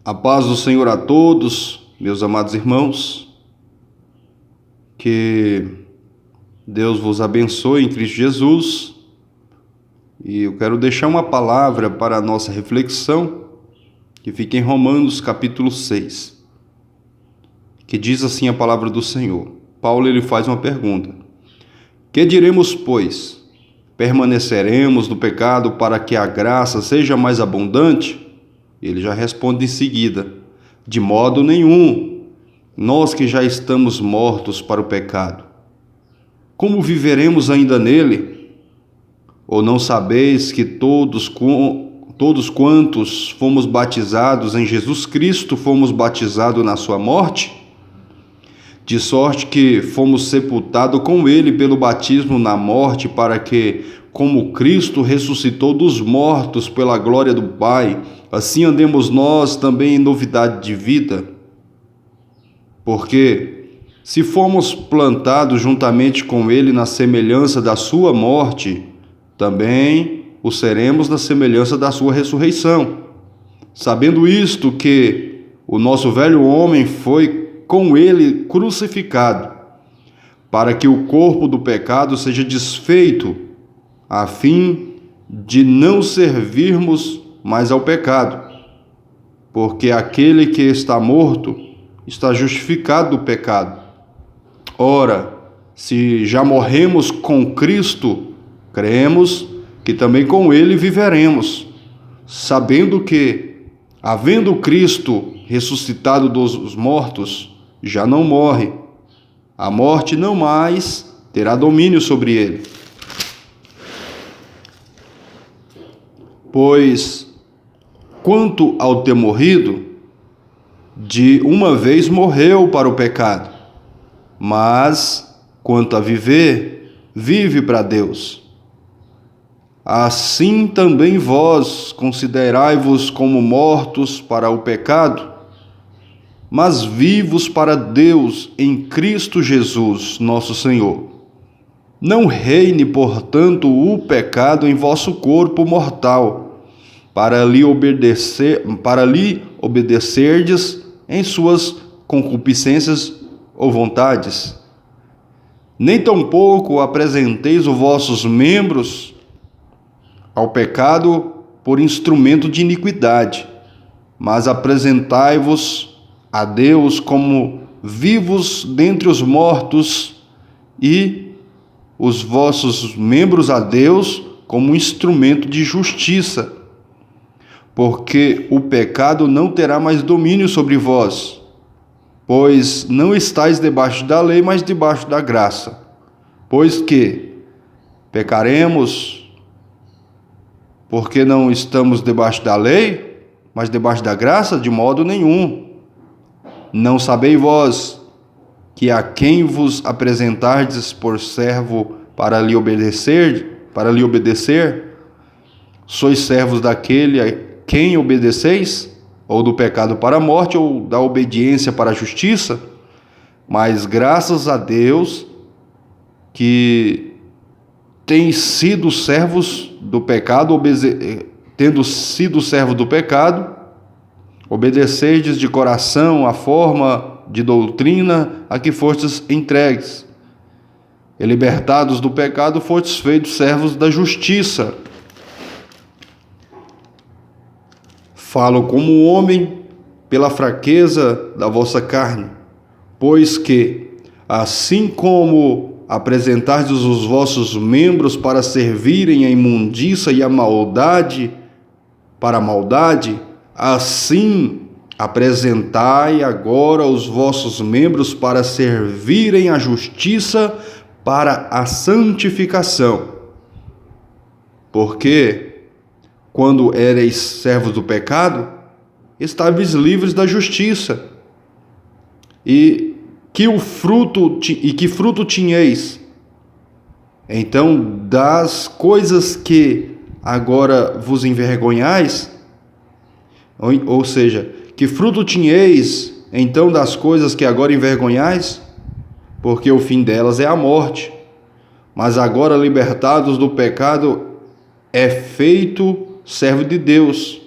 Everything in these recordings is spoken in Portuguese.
A paz do Senhor a todos, meus amados irmãos, que Deus vos abençoe em Cristo Jesus. E eu quero deixar uma palavra para a nossa reflexão, que fica em Romanos capítulo 6, que diz assim a palavra do Senhor. Paulo ele faz uma pergunta: que diremos, pois? Permaneceremos no pecado para que a graça seja mais abundante? Ele já responde em seguida: de modo nenhum, nós que já estamos mortos para o pecado. Como viveremos ainda nele? Ou não sabeis que todos quantos fomos batizados em Jesus Cristo, fomos batizados na sua morte? De sorte que fomos sepultados com ele pelo batismo na morte, para que, como Cristo ressuscitou dos mortos pela glória do Pai, assim andemos nós também em novidade de vida. Porque, se fomos plantados juntamente com ele na semelhança da sua morte, também o seremos na semelhança da sua ressurreição. Sabendo isto, que o nosso velho homem foi com ele crucificado, para que o corpo do pecado seja desfeito, a fim de não servirmos mais ao pecado. Porque aquele que está morto está justificado do pecado. Ora, se já morremos com Cristo, cremos que também com ele viveremos, sabendo que, havendo Cristo ressuscitado dos mortos, já não morre. A morte não mais terá domínio sobre ele. Pois, quanto ao ter morrido, de uma vez morreu para o pecado, mas, quanto a viver, vive para Deus. Assim também vós considerai-vos como mortos para o pecado, mas vivos para Deus em Cristo Jesus, nosso Senhor. Não reine, portanto, o pecado em vosso corpo mortal, para lhe obedecerdes em suas concupiscências ou vontades. Nem tampouco apresenteis os vossos membros ao pecado por instrumento de iniquidade, mas apresentai-vos a Deus como vivos dentre os mortos, e os vossos membros a Deus como instrumento de justiça. Porque o pecado não terá mais domínio sobre vós, pois não estáis debaixo da lei, mas debaixo da graça. Pois que pecaremos porque não estamos debaixo da lei, mas debaixo da graça? De modo nenhum. Não sabeis vós que a quem vos apresentardes por servo para lhe obedecer, sois servos daquele a quem obedeceis, ou do pecado para a morte, ou da obediência para a justiça? Mas graças a Deus que tendo sido servos do pecado, obedeceis de coração a forma de doutrina a que fostes entregues. E libertados do pecado, fostes feitos servos da justiça. Falo como homem pela fraqueza da vossa carne, pois que, assim como apresentardes os vossos membros para servirem à imundícia e à maldade, para a maldade, assim apresentai agora os vossos membros para servirem à justiça, para a santificação. Porque, quando éreis servos do pecado, estáveis livres da justiça. E que fruto tinhais? Então, das coisas que agora vos envergonhais, ou seja, que fruto tinhais então das coisas que agora envergonhais? Porque o fim delas é a morte. Mas agora, libertados do pecado, é feito servo de Deus.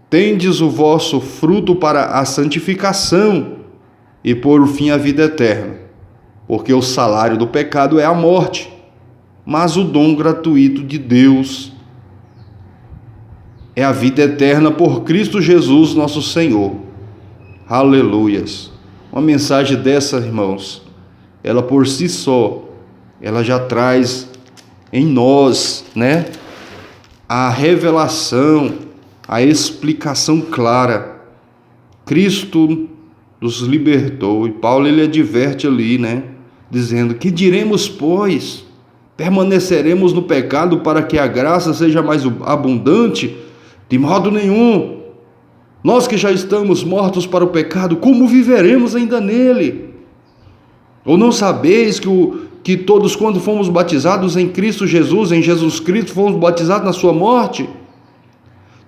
tendes o vosso fruto para a santificação e por fim a vida eterna. Porque o salário do pecado é a morte, mas o dom gratuito de Deus é a vida eterna por Cristo Jesus, nosso Senhor. Aleluias! Uma mensagem dessa, irmãos, ela por si só, ela já traz em nós, né, a revelação, a explicação clara. Cristo nos libertou, e Paulo ele adverte ali, né, dizendo: que diremos, pois? Permaneceremos no pecado para que a graça seja mais abundante? De modo nenhum. Nós que já estamos mortos para o pecado, como viveremos ainda nele? Ou não sabeis que todos, quando fomos batizados em Cristo Jesus, em Jesus Cristo, fomos batizados na sua morte?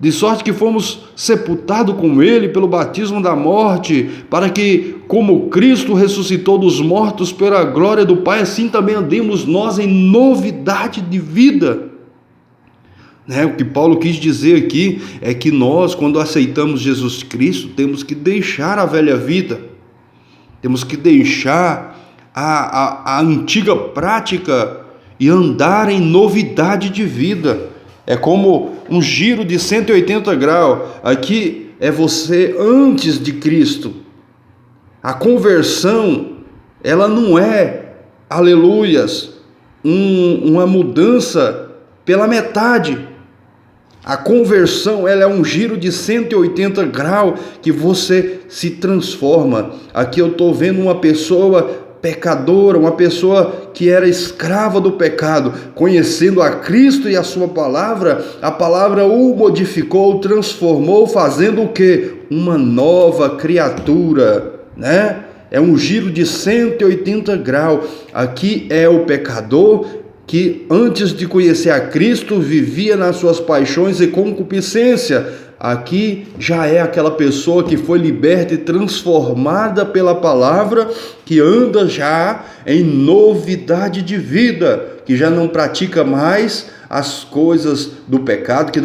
De sorte que fomos sepultados com ele pelo batismo da morte, para que, como Cristo ressuscitou dos mortos pela glória do Pai, assim também andemos nós em novidade de vida. O que Paulo quis dizer aqui é que nós, quando aceitamos Jesus Cristo, temos que deixar a velha vida, temos que deixar a antiga prática e andar em novidade de vida. É como um giro de 180 graus. Aqui é você antes de Cristo. A conversão, ela não é, aleluias, uma mudança pela metade. A conversão, ela é um giro de 180 graus que você se transforma. Aqui eu estou vendo uma pessoa pecadora, uma pessoa que era escrava do pecado, conhecendo a Cristo e a sua palavra, a palavra o modificou, o transformou, fazendo o quê? Uma nova criatura, né? É um giro de 180 graus. Aqui é o pecador que antes de conhecer a Cristo vivia nas suas paixões e concupiscência. Aqui já é aquela pessoa que foi liberta e transformada pela palavra, que anda já em novidade de vida, que já não pratica mais as coisas do pecado, que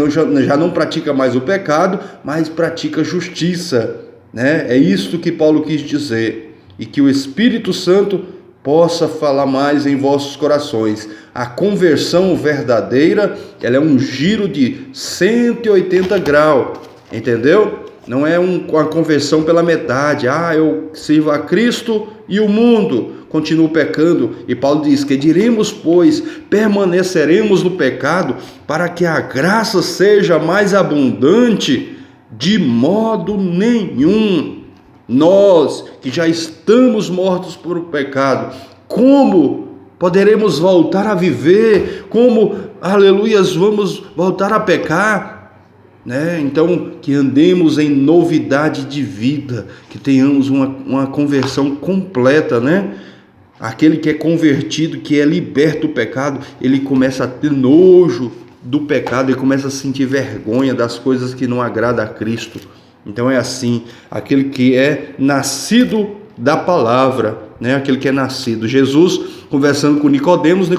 já não pratica mais o pecado, mas pratica justiça, né? É isto que Paulo quis dizer, e que o Espírito Santo possa falar mais em vossos corações. A conversão verdadeira, ela é um giro de 180 graus, entendeu? Não é uma conversão pela metade. Eu sirvo a Cristo e o mundo continuo pecando. E Paulo diz: que diremos, pois, permaneceremos no pecado para que a graça seja mais abundante? De modo nenhum. Nós que já estamos mortos por o pecado, como poderemos voltar a viver? Como, aleluias, vamos voltar a pecar? Então, que andemos em novidade de vida, que tenhamos uma conversão completa, Aquele que é convertido, que é liberto do pecado, ele começa a ter nojo do pecado, ele começa a sentir vergonha das coisas que não agradam a Cristo. Então é assim, aquele que é nascido da palavra, aquele que é nascido. Jesus, conversando com Nicodemos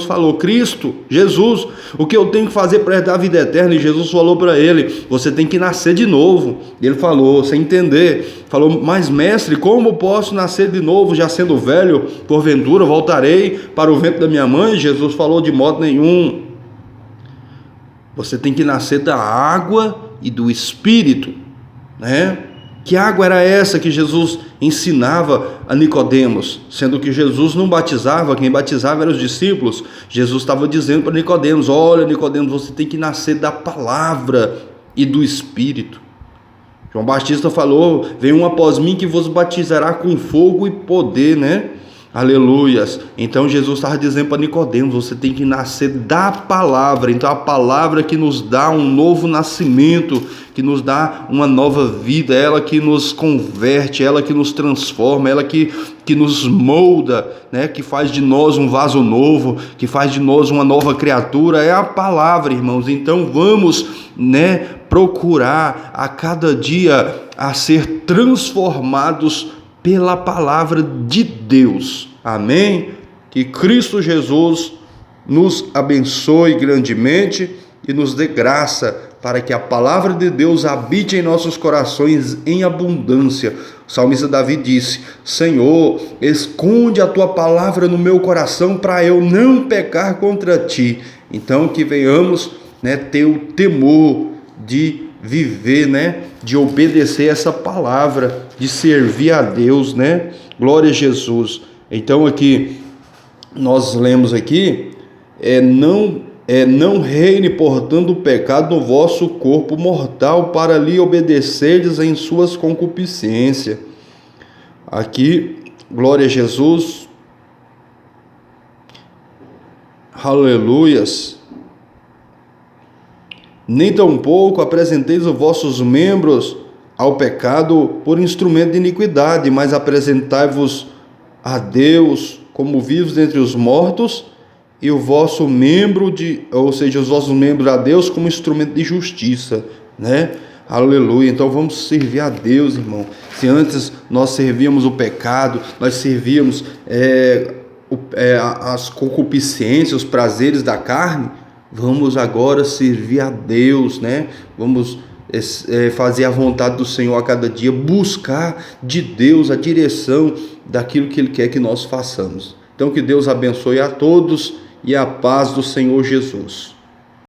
falou: Cristo, Jesus, o que eu tenho que fazer para herdar a vida eterna? E Jesus falou para ele: você tem que nascer de novo. E ele falou, sem entender, falou: mas mestre, como posso nascer de novo, já sendo velho? Porventura voltarei para o ventre da minha mãe? Jesus falou: de modo nenhum. Você tem que nascer da água e do Espírito. Que água era essa que Jesus ensinava a Nicodemos? Sendo que Jesus não batizava, quem batizava eram os discípulos. Jesus estava dizendo para Nicodemos: olha, Nicodemos, você tem que nascer da palavra e do Espírito. João Batista falou: vem um após mim que vos batizará com fogo e poder, Aleluias. Então Jesus estava dizendo para Nicodemos: você tem que nascer da palavra. Então a palavra que nos dá um novo nascimento, que nos dá uma nova vida, ela que nos converte, ela que nos transforma, ela que nos molda, que faz de nós um vaso novo, que faz de nós uma nova criatura, é a palavra, irmãos. Então vamos, procurar a cada dia a ser transformados pela palavra de Deus. Amém? Que Cristo Jesus nos abençoe grandemente e nos dê graça para que a palavra de Deus habite em nossos corações em abundância. O salmista Davi disse: Senhor, esconde a tua palavra no meu coração para eu não pecar contra ti. Então que venhamos, ter o temor de viver, de obedecer essa palavra, de servir a Deus, Glória a Jesus. Então aqui nós lemos aqui, não reine, portanto, o pecado no vosso corpo mortal, para lhe obedecerdes em suas concupiscências. Aqui, glória a Jesus, aleluias. Nem tampouco apresenteis os vossos membros ao pecado por instrumento de iniquidade, mas apresentai-vos a Deus como vivos entre os mortos, e o vosso membro, os vossos membros a Deus como instrumento de justiça, Aleluia. Então vamos servir a Deus, irmão. Se antes nós servíamos o pecado, nós servíamos as concupiscências, os prazeres da carne, vamos agora servir a Deus, Vamos fazer a vontade do Senhor a cada dia, buscar de Deus a direção daquilo que Ele quer que nós façamos. Então que Deus abençoe a todos e a paz do Senhor Jesus.